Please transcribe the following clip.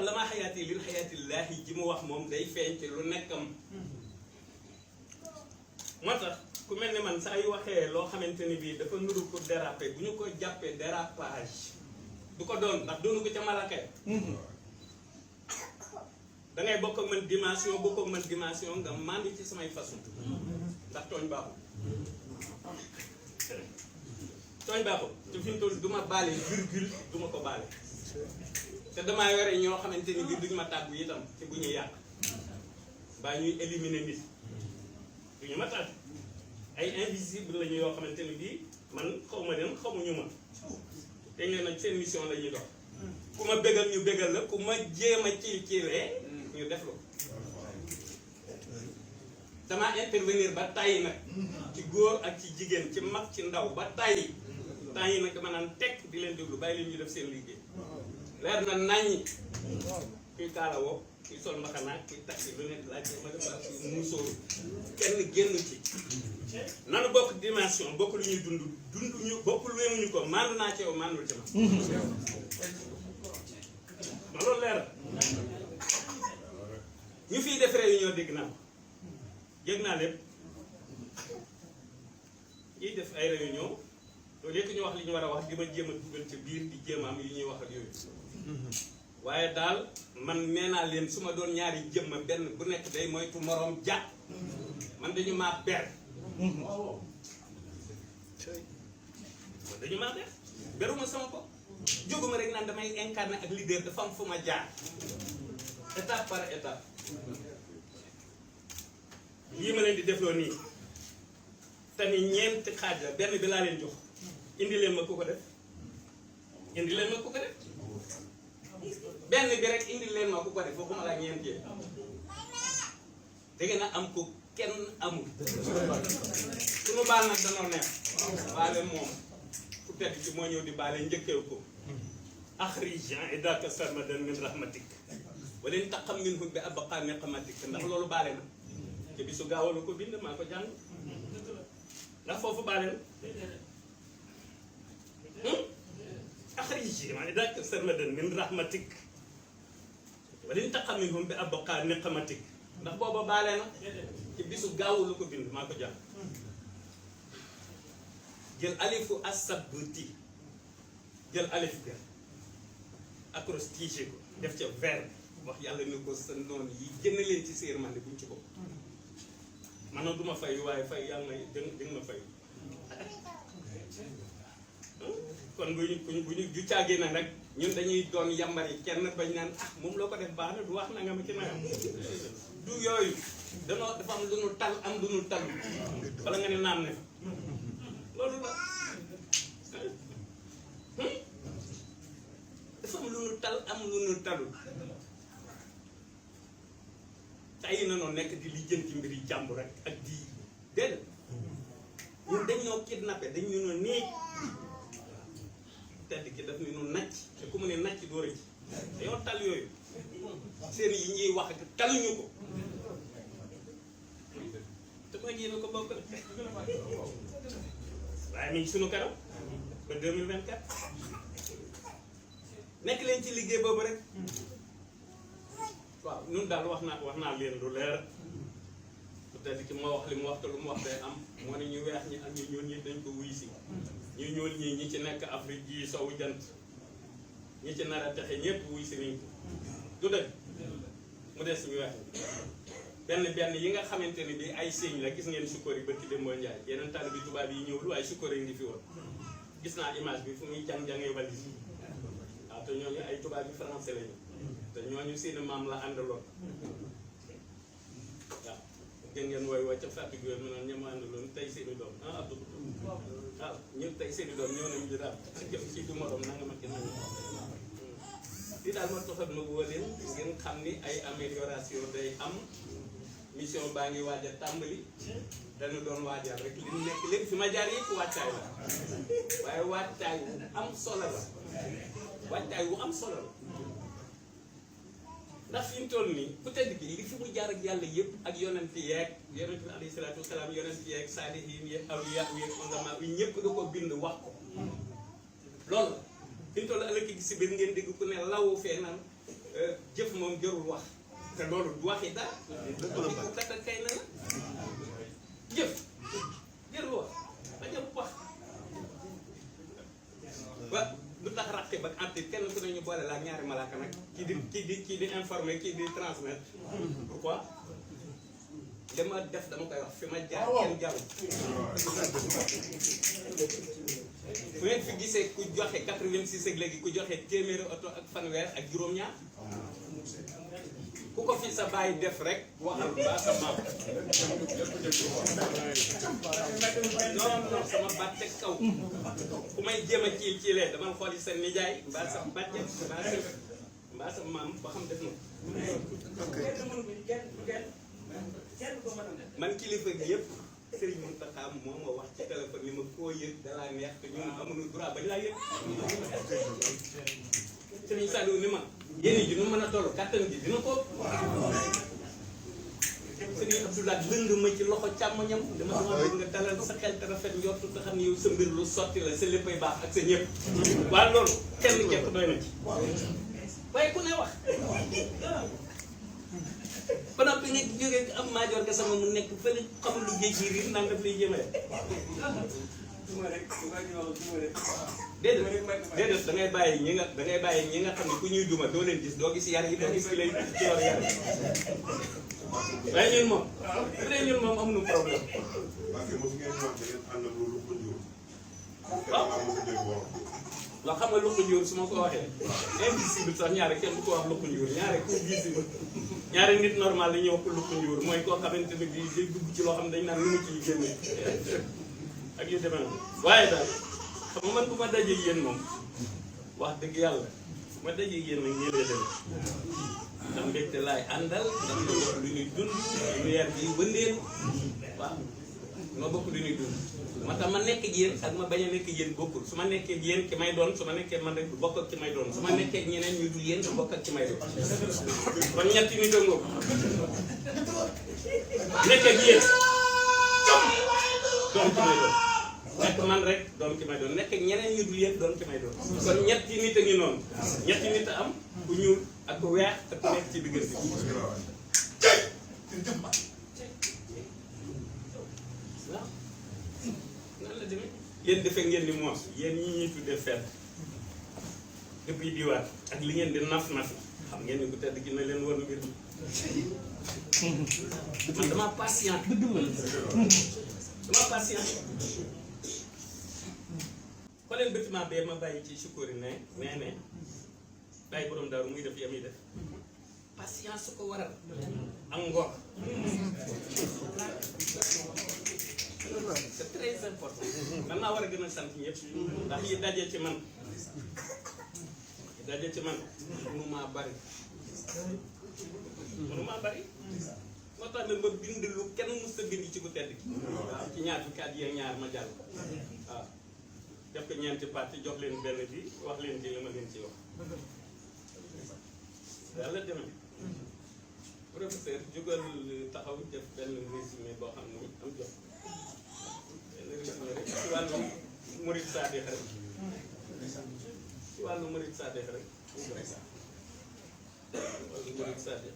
wala maa xayaati lil xayaatillaahi ji mu wax moom day feeñ ci lu nekkam. moo tax ku mel ne man saa yu waxee loo xamante ni bii dafa nuru pour déraper bu ñu ko jàppee dérapage du ko doon ndax doonu ko ca malakay da ngay bokk ak man dimension nga mandi ci samay façon ndax tooñ baaxul te fi mu toll du ma baale virgule du ma ko baale te damaa yore ñoo xamante ni bii duñ ma tàggu itam ci bu ñuy yàq baa ñuy éliminer nit duñu ma tàgg ay invisible lañu yoo xamante ni bii man xaw ma leen xamuñu ma te ñu nag seen mission la ñuy dox ku ma bégal ñu bégal la ku ma jéem a ciiree ñu def la damaa intervenir ba tàyyi nag ci góor ak ci jigéen ci mag ci ndaw ba tàyyi temps yi nag dama naan tekk di leen déglu bàyyi leen ñu def seen liggéey leer na naññi kuy kaalawoo kuy sol mbaxanaak kuy takki lu nekk laaj ma def ak musóoru kenn génn ci nanu bokk dimension bokk lu ñuy dund ñu bokk lu wemuñu ko mandu naa ci yow mandul ci ma loolu leer ñu fiy def réunion dégg naa yëg naa lépp ñuy def ay réunion loolu yëpp ñu wax li ñu war a wax di ma jéem a dugal ci biir di jéem am yu ñuy wax ak yooyu waaye daal man nee naa leen su ma doon ñaari jëmma benn bu nekk day moytu moroom jàpp man dañu maa ber dañu maa ber beruma sama bopp jóguma rek naan damay incarné ak leader dafa am fu ma jaar étape par étape lii ma leen di defloo nii te ni ñeenti xaaj la benn bi laa leen jox indi leen ma ku ko def indi leen ma ku ko def benn bi rek indi leen ma ku ko def waxuma laa ñeent yéen dangeen a am ko kenn amul suñu baal nag danoo neex baale moom ku tedd ci moo ñëw di baale njëkkeew ko axrijan idaka sarmadan min rahmatik wala in taqam minhum bi abqa niqmatik ndax loolu baale na te bisu gaawalu ko bind maa ko jàng ndax foofu baale na axrijan idaka sarmadan min rahmatik wala in taqam minhum bi abqa niqmatik ndax booba baale na ci bisu gaawalu ko bind maa ko jàng jël alifu asabti jël alif ga acrostiché ko def ca verbe wax yàlla ni ko sa noonu yi génn leen ci séer man de buñ ci bopp man nag du ma fay waaye fay yàlla may dëng ma fay kon bu ñu ju càggee nag rek ñun dañuy doon yambar yi kenn bañ naan ah moom loo ko def baax na du wax na nga ma ci nagam du yooyu danoo dafa am lu nu tal am lu nu tal wala nga ne naam ne loolu la dafa am lu nu tal am lu nu talul tey na noonu nekk di lijjanti mbiri jàmbur rek ak di déedéet ñun dañ ñoo kidnappé dañ ñu noo néeg tedd ki daf ni nu nacc te ku mu ne nacc doo rëcc dañoo tal yooyu seen yi ñuy wax ak taluñu ko te ma yéen ko bokk waaye mi ngi sunu kanam ba 2024 nekk leen ci liggéey boobu rek waaw ñun daal wax naa leen lu leer peut-être ki ma wax li mu wax te lu mu wax day am moo ne ñu weex ñi ak ñu ñuul ñi dañ ko wuy si ñu ñuul ñi ci nekk Afrique ji sowu jant ñi ci nar a texe ñépp wuy si nañ ko du dëgg mu des ñu weex ñi benn yi nga xamante ni bi ay signe la gis ngeen sukkoor yi bërki Demba Ndiaye yeneen tànn bi tubaab yi ñëw lu ay sukkoor yi ngi fi woon gis naa image bi fu muy jàng-jàngee valise waaw te ñooñu ay tubaab yi français lañu te ñooñu seen maam la àndaloon waaw gën ngeen wooy woo ca Fatou Gueye mu naan ñoom àndaloon tey seeni doom ah Abdou waaw ñëpp tey seeni doom ñëw nañu di daal jëf ci du morom nanga ma gën li daal ma toxal ma woo leen ngeen xam ni ay amélioration day am mission baa ngi waaj a tàmbali dañu doon waajal rek li mu nekk lépp fi ma jaar yëpp wàccaay la waaye wàccaay wu am solo la wàccaay wu am solo la ndax fi mu toll nii ku tedd gi li fi mu jaar ak yàlla yëpp ak yonent yeeg yonent bi alayhi salaatu wasalaam yonent yeeg saalihiin yeeg awliya yeeg ulama yi ñëpp da ko bind wax ko loolu la fi mu toll ëllëg gi si biir ngeen dégg ku ne lawu fee naan jëf moom jarul wax te loolu du waxi dara ku kat ak kay na la jëf jarul wax ba jëf wax ba lu tax raqib ak atid kenn ku ne ñu boole la ñaari malaaka nag kii di informer kii di transmettre pourquoi dama def dama koy wax fi ma jaar kenn jarul fu ngeen fi gisee ku joxe 86 ak léegi ku joxe téeméeri oto ak fanweer ak juróom-ñaar ku ko fi sa bàyyi def rek waxal ba sa maam non sama baat teg kaw ku may jéem a ciilee dama xool yi seen nijaay mbaa sa bàjjen mbaa sa maam ba xam def na man kilifa gi yëpp Serigne Mountakha moo ma wax ci téléphone ni ma koo yëg da laa neex te ñun amuñu droit bañ laa yëg Serigne Saliou ni ma yéen ji nu mën a toll kàttan gi dina ko Serigne Abdoulaye lëng ma ci loxo càmmoñam dama bëgg nga dalal sa xel te rafet njortu te xam ne yow sa mbir lu sotti la sa léppay baax ak sa ñëpp waaye loolu kenn képp doy na ci waaye ku ne wax ba noppi nga jógee am maajoor ga sama mu nekk fële xamul lu géej gi riir naan daf lay jëmale déedéet da ngay bàyyi ñi nga xam ne ku ñuy duma doo leen gis doo gis yar yi doo gis ki lay ci yor yar waaye ñun moom bu dee ñun moom amuñu problème waaw xam nga luqu njuur su ma ko waxee invisible sax ñaare kenn du ko wax luqu njuur ñaare ku visible ñaare nit normal la ñuy wax ko luqu njuur mooy koo xamante ne bii day dugg ci loo xam ne dañ naan lu mu ciy génne ak yu demee noonu waaye daal xam nga man bu ma dajee yéen moom wax dëgg yàlla bu ma dajee yéen nag ñëwee dem ndax mbégte laay àndal ndax ñoo bokk lu ñuy dund lu yar bi wëndeel waaw ñoo bokk lu ñuy dund moo tax ma nekk ak yéen ak ma bañ a nekk ak yéen bokkul su ma nekkee ak yéen ki may doon su ma nekkee man rek bokk ak ki may doon su ma nekkee ak ñeneen ñu dul yéen bokk ak ki may doon kon ñetti nit a ngóob nekk ak yéen doon ki may doon nekk man rek doon ki may doon nekk ak ñeneen ñu dul yéen doon ki may doon kon ñetti nit a ngi noonu ñetti nit a am ku ñuul ak ku weex ak ku nekk ci diggante yéen defe ngeen ni moos yéen ñi ñuy tuddee feet depuis diwaat ak li ngeen di naf xam ngeen ni ku tedd gi na leen war mbir mi man dama patient xooleen bâtiment bee ma bàyyi ci sukóori ne bàyyi borom daaru muy def yamuy def patience su ko waral ak ngor c'est très important man naa war a gën a sant ñëpp ndax yi daje ci man mënumaa bari moo tax ne ma bind lu kenn mës a bind ci ku tedd gi waaw ci ñaar fukki at yi ñaar ma jàll waaw def ko ñeenti parti jox leen benn bi wax leen ci li ma leen ci wax yàlla demee professeur jógal taxaw def benn résumé boo xam ni am jox ci wàllu murid saadix rek ci wàllu murid saadix rek wàllu murid saadix